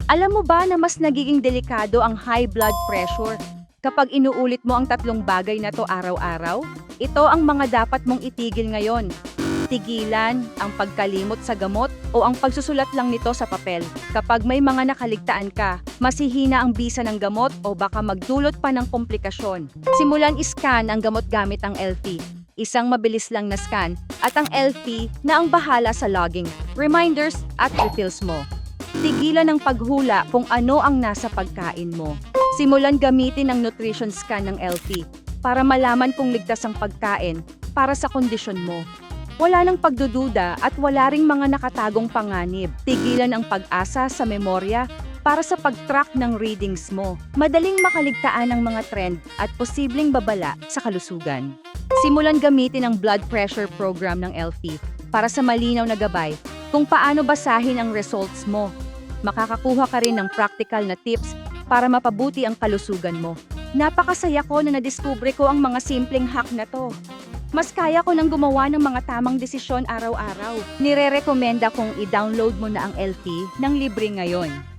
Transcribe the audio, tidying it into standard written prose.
Alam mo ba na mas nagiging delikado ang high blood pressure kapag inuulit mo ang tatlong bagay na to araw-araw? Ito ang mga dapat mong itigil ngayon. Tigilan ang pagkalimot sa gamot o ang pagsusulat lang nito sa papel. Kapag may mga nakaligtaan ka, masihina ang bisa ng gamot o baka magdulot pa ng komplikasyon. Simulan iscan ang gamot gamit ang LP. Isang mabilis lang na scan at ang LP na ang bahala sa logging, reminders at refills mo. Tigilan ang paghula kung ano ang nasa pagkain mo. Simulan gamitin ang nutrition scan ng LP para malaman kung ligtas ang pagkain para sa kondisyon mo. Wala nang pagdududa at wala ring mga nakatagong panganib. Tigilan ang pag-asa sa memorya para sa pag-track ng readings mo. Madaling makaligtaan ang mga trend at posibleng babala sa kalusugan. Simulan gamitin ang blood pressure program ng LP para sa malinaw na gabay kung paano basahin ang results mo. Makakakuha ka rin ng practical na tips para mapabuti ang kalusugan mo. Napakasaya ko na nadiskubre ko ang mga simpleng hack na to. Mas kaya ko nang gumawa ng mga tamang desisyon araw-araw. Nire-rekomenda kong i-download mo na ang LP ng libre ngayon.